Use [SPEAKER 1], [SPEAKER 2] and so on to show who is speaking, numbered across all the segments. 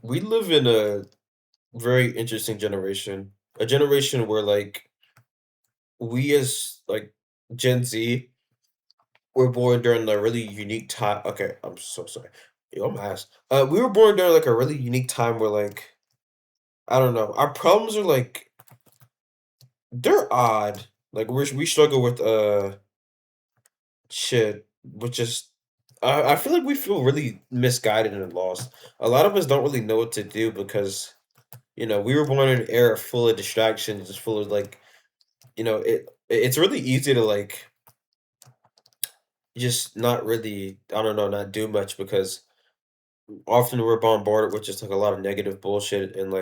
[SPEAKER 1] We live in a very interesting generation. A generation where we as Gen Z were born during a really unique time. Okay, I'm so sorry. Yo, I'm ass. We were born during like a really unique time where I don't know. Our problems are they're odd. We struggle with shit, which is I feel like we feel really misguided and lost. A lot of us don't really know what to do because we were born in an era full of distractions, just full of it's really easy to just not really, I don't know, not do much because often we're bombarded with just like a lot of negative bullshit and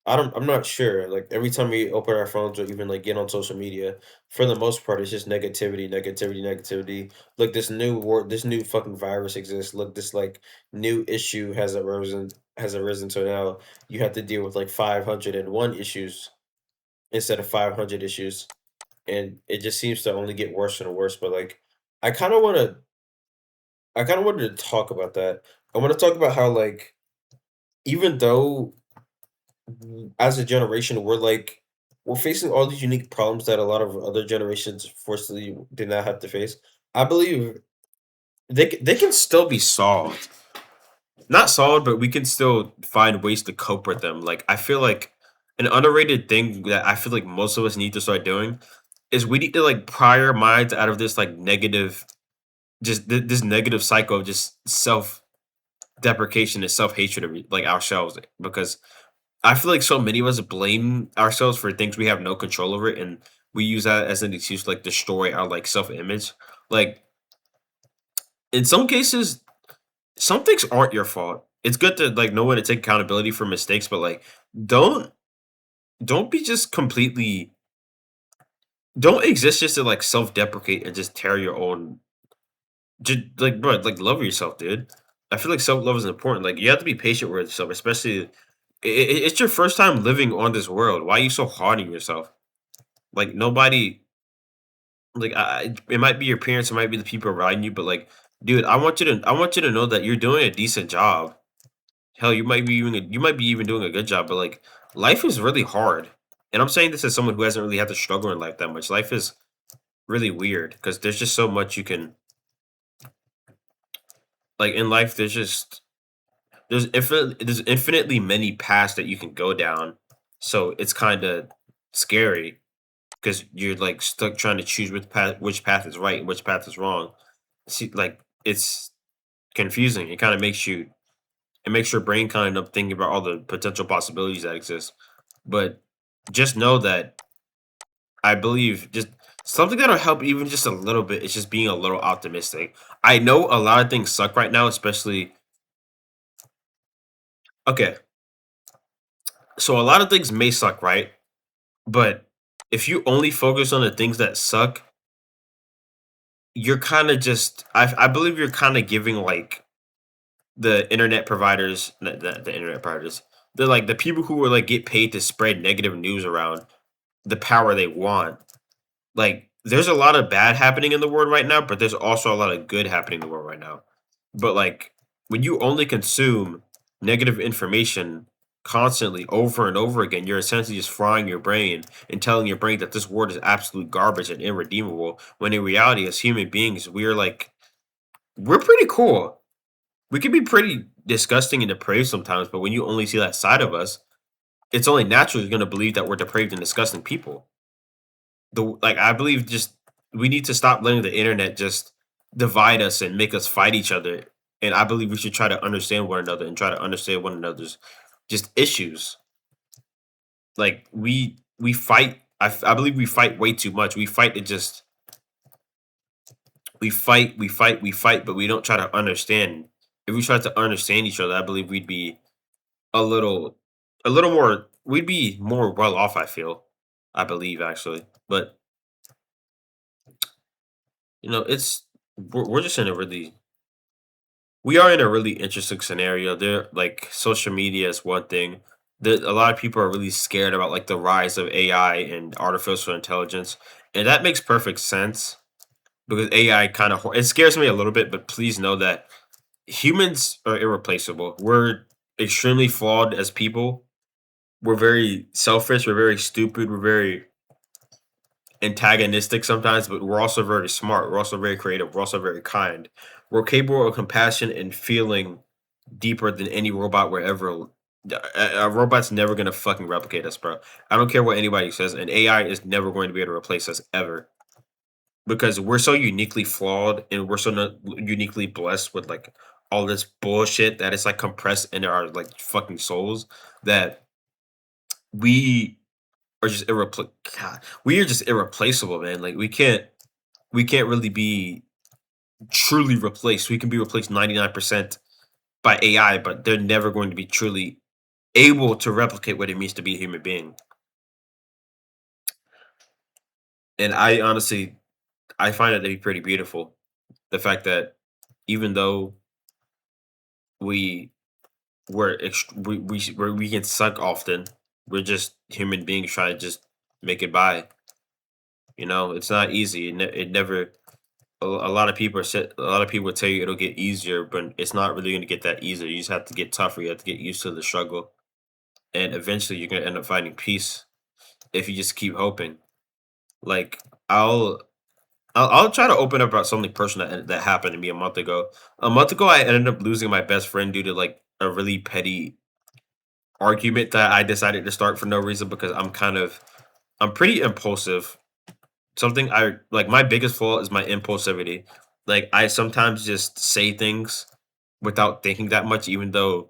[SPEAKER 1] I'm not sure. Like every time we open our phones or even like get on social media, for the most part, it's just negativity, negativity, negativity. Look, this new fucking virus exists. Look, this new issue has arisen. So now you have to deal with like 501 issues instead of 500 issues. And it just seems to only get worse and worse. But I kind of want to, I kind of wanted to talk about that. I want to talk about how even though as a generation we're facing all these unique problems that a lot of other generations fortunately did not have to face. I believe they can still be solved. Not solved, but we can still find ways to cope with them. Like I feel like an underrated thing that I feel like most of us need to start doing is we need to pry our minds out of this negative this negative cycle of just self deprecation and self hatred of ourselves because I feel like so many of us blame ourselves for things we have no control over, and we use that as an excuse to destroy our self image. Like in some cases, some things aren't your fault. It's good to know when to take accountability for mistakes, but don't don't be just completely don't exist just to self deprecate and just tear your own. Just bro, love yourself, dude. I feel like self love is important. Like you have to be patient with yourself, especially it's your first time living on this world. Why are you so hard on yourself? Like nobody, it might be your parents, it might be the people around you, but dude, I want you to know that you're doing a decent job. Hell, you might be even doing a good job, but life is really hard. And I'm saying this as someone who hasn't really had to struggle in life that much. Life is really weird because there's just so much you can in life. There's infinitely many paths that you can go down, so it's kind of scary because you're stuck trying to choose which path is right and which path is wrong. See, it's confusing. It makes your brain kind of thinking about all the potential possibilities that exist. But just know that I believe just something that'll help even just a little bit is just being a little optimistic. I know a lot of things suck right now, especially okay. So a lot of things may suck, right? But if you only focus on the things that suck, you're kind of just I believe you're kind of giving the internet providers, the internet providers, the people who are get paid to spread negative news around the power they want. There's a lot of bad happening in the world right now, but there's also a lot of good happening in the world right now. But when you only consume negative information constantly over and over again, you're essentially just frying your brain and telling your brain that this world is absolute garbage and irredeemable. When in reality, as human beings, we're pretty cool. We can be pretty disgusting and depraved sometimes, but when you only see that side of us, it's only natural you're going to believe that we're depraved and disgusting people. I believe just we need to stop letting the internet just divide us and make us fight each other. And I believe we should try to understand one another and try to understand one another's just issues. We fight. I believe we fight way too much. We fight, but we don't try to understand. If we tried to understand each other, I believe we'd be a little, a little more. We'd be more well off. I feel. I believe actually, but we're just in a really we are in a really interesting scenario. There, social media is one thing. A lot of people are really scared about the rise of AI and artificial intelligence, and that makes perfect sense because AI kind of it scares me a little bit. But please know that humans are irreplaceable. extremely flawed as people. We're very selfish, we're very stupid, we're very antagonistic sometimes, but we're also very smart. We're also very creative. We're also very kind. We're capable of compassion and feeling deeper than any robot will ever. A robot's never gonna fucking replicate us, bro. I don't care what anybody says. An AI is never going to be able to replace us ever because we're so uniquely flawed and we're so uniquely blessed with like all this bullshit that is like compressed into our like fucking souls that we are just we are just irreplaceable, man. Like we can't really be truly replaced. We can be replaced 99% by AI, but they're never going to be truly able to replicate what it means to be a human being. And I honestly, I find it to be pretty beautiful. The fact that even though we we can suck often, we're just human beings trying to just make it by. It's not easy. It never. A lot of people a lot of people would tell you it'll get easier, but it's not really going to get that easier. You just have to get tougher. You have to get used to the struggle, and eventually you're going to end up finding peace if you just keep hoping. Like I'll I'll try to open up about something personal that happened to me a month ago. A month ago, I ended up losing my best friend due to like a really petty argument that I decided to start for no reason because I'm pretty impulsive. Something I like my biggest fault is my impulsivity. Like I sometimes just say things without thinking that much, even though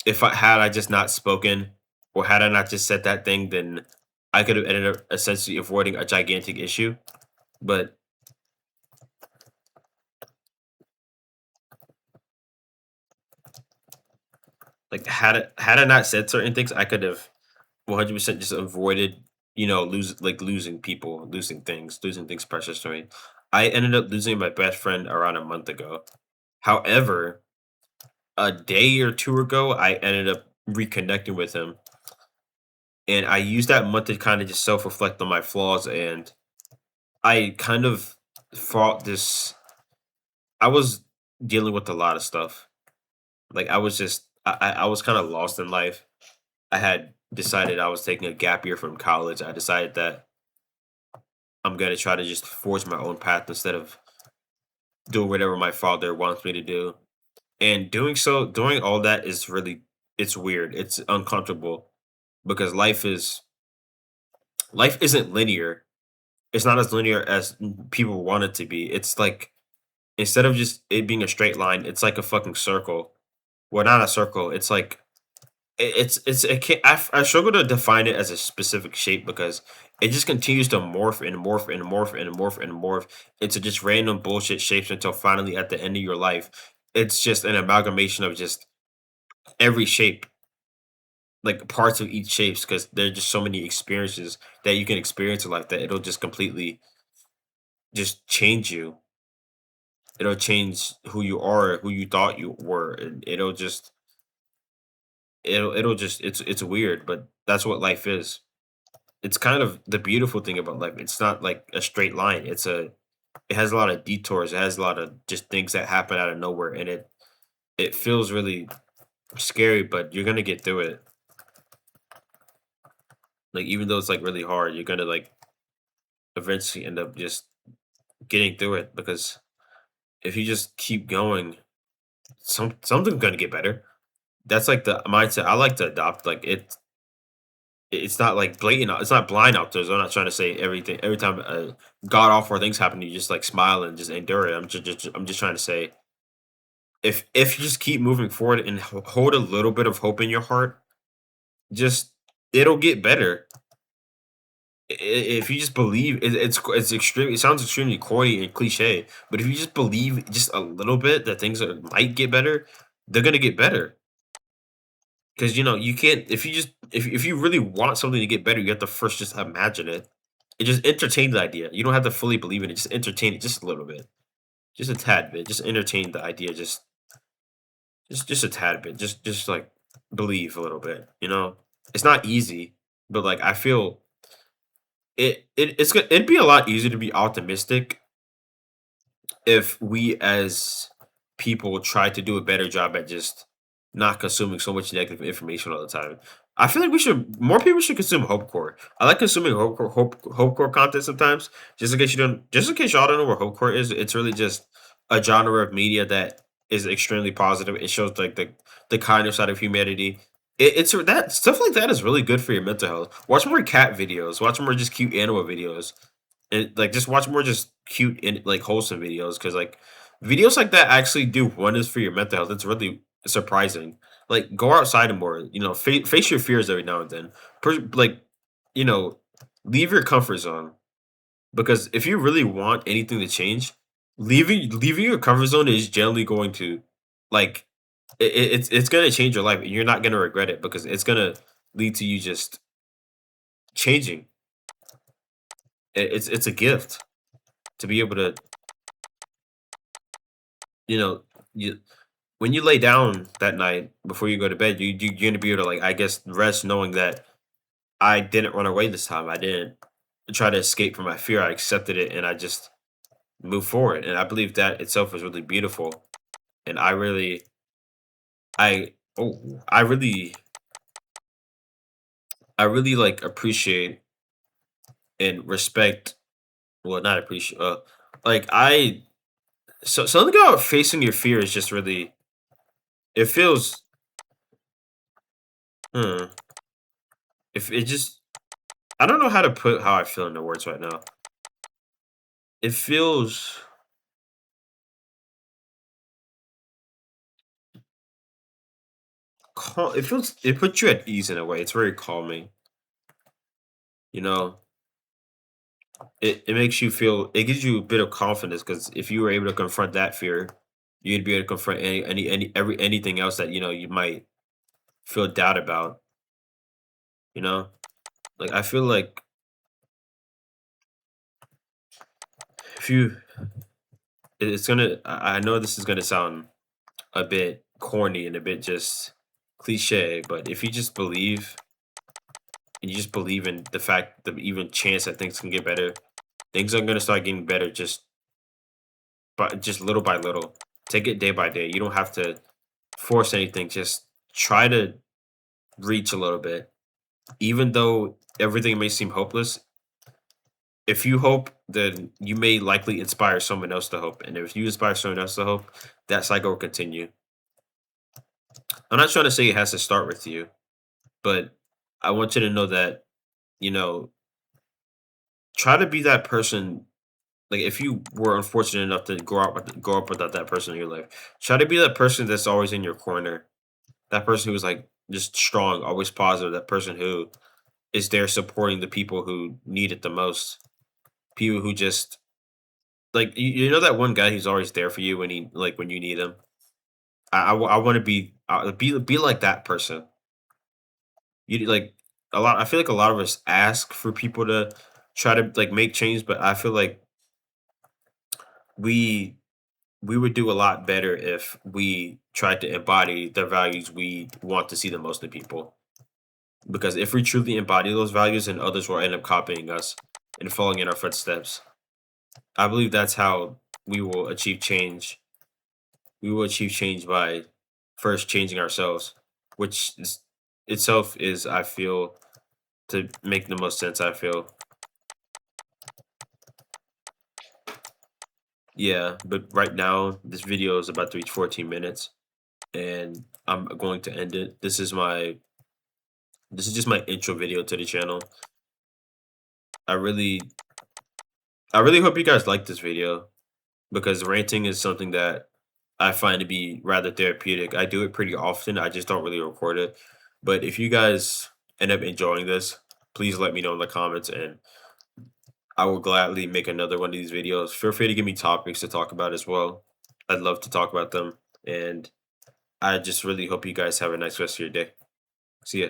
[SPEAKER 1] if I just not spoken or had I not just said that thing, then I could have ended up essentially avoiding a gigantic issue. But like had I not said certain things, I could have 100% just avoided, losing people, losing things precious to me. I ended up losing my best friend around a month ago. However, a day or two ago, I ended up reconnecting with him, and I used that month to kind of just self reflect on my flaws, and I kind of fought this. I was dealing with a lot of stuff. Like I was just, I was kind of lost in life. I had decided I was taking a gap year from college. I decided that I'm gonna try to just forge my own path instead of doing whatever my father wants me to do. And doing all that is really, it's weird. It's uncomfortable because life isn't linear. It's not as linear as people want it to be. It's like instead of just it being a straight line, it's like a fucking circle. Well, not a circle. It's like it can't, I struggle to define it as a specific shape because it just continues to morph and morph and morph and morph and morph into just random bullshit shapes until finally at the end of your life, it's just an amalgamation of just every shape, like parts of each shapes, because there are just so many experiences that you can experience in life that it'll just completely just change you. It'll change who you are, who you thought you were, and it'll just it's weird, but that's what life is. It's kind of the beautiful thing about life. It's not like a straight line. It has a lot of detours. It has a lot of just things that happen out of nowhere, and it feels really scary, but you're gonna get through it. Like even though it's like really hard, you're gonna like eventually end up just getting through it because if you just keep going, something's gonna get better. That's like the mindset I like to adopt. Like it's not like blatant. It's not blind out there. So I'm not trying to say everything. Every time god awful things happen, you just like smile and just endure it. I'm just trying to say if you just keep moving forward and hold a little bit of hope in your heart, just it'll get better. If you just believe, it's extreme. It sounds extremely corny and cliche, but if you just believe just a little bit that might get better, they're gonna get better. Because you can't if you really want something to get better, you have to first just imagine it. And just entertain the idea. You don't have to fully believe in it. Just entertain it just a little bit. Just a tad bit. Just entertain the idea. Just a tad bit. Just like believe a little bit. It's not easy, but like I feel it'd be a lot easier to be optimistic if we as people try to do a better job at just not consuming so much negative information all the time. I feel like we should more people should consume hopecore. I like consuming hopecore content sometimes. Just in case y'all don't know what hopecore is, it's really just a genre of media that is extremely positive. It shows like the kindness side of humanity. It's that stuff like that is really good for your mental health. Watch more cat videos. Watch more just cute animal videos. And like just watch more just cute and like wholesome videos because like videos like that actually do wonders for your mental health. It's really surprising. Like go outside more. Face your fears every now and then. Like you know, leave your comfort zone because if you really want anything to change, leaving your comfort zone is generally going to like it's gonna change your life. And you're not gonna regret it because it's gonna lead to you just changing. It's a gift to be able to you know you when you lay down that night before you go to bed, you're gonna be able to like I guess rest knowing that I didn't run away this time. I didn't try to escape from my fear. I accepted it and I just moved forward. And I believe that itself is really beautiful. And I I really like appreciate and respect. Well, not appreciate. Like I something about facing your fear is just really. It feels. Hmm, if it just I don't know how to put how I feel into words right now. It feels it puts you at ease in a way. It's very calming. You know, it makes you feel it gives you a bit of confidence because if you were able to confront that fear, you'd be able to confront anything else that you might feel doubt about. You know, like I feel like if you, it's gonna. I know this is gonna sound a bit corny and a bit just cliche, but if you just believe and you just believe in the fact that even chance that things can get better, things are gonna start getting better but just little by little. Take it day by day. You don't have to force anything. Just try to reach a little bit. Even though everything may seem hopeless, if you hope, then you may likely inspire someone else to hope. And if you inspire someone else to hope, that cycle will continue. I'm not trying to say it has to start with you, but I want you to know that, you know, try to be that person. Like if you were unfortunate enough to grow up without that person in your life, try to be that person that's always in your corner. That person who's like just strong, always positive. That person who is there supporting the people who need it the most. People who just like you know that one guy who's always there for you when you need him. I want to be like that person. You like a lot. I feel like a lot of us ask for people to try to like make change, but I feel like we we would do a lot better if we tried to embody the values we want to see the most in people. Because if we truly embody those values, then others will end up copying us and following in our footsteps. I believe that's how we will achieve change. We will achieve change by first changing ourselves, which is, itself is, I feel, to make the most sense. I feel, yeah. But right now, this video is about to reach 14 minutes, and I'm going to end it. This is just my intro video to the channel. I really, I really hope you guys like this video because ranting is something that I find to be rather therapeutic. I do it pretty often. I just don't really record it. But if you guys end up enjoying this, please let me know in the comments and I will gladly make another one of these videos. Feel free to give me topics to talk about as well. I'd love to talk about them. And I just really hope you guys have a nice rest of your day. See ya.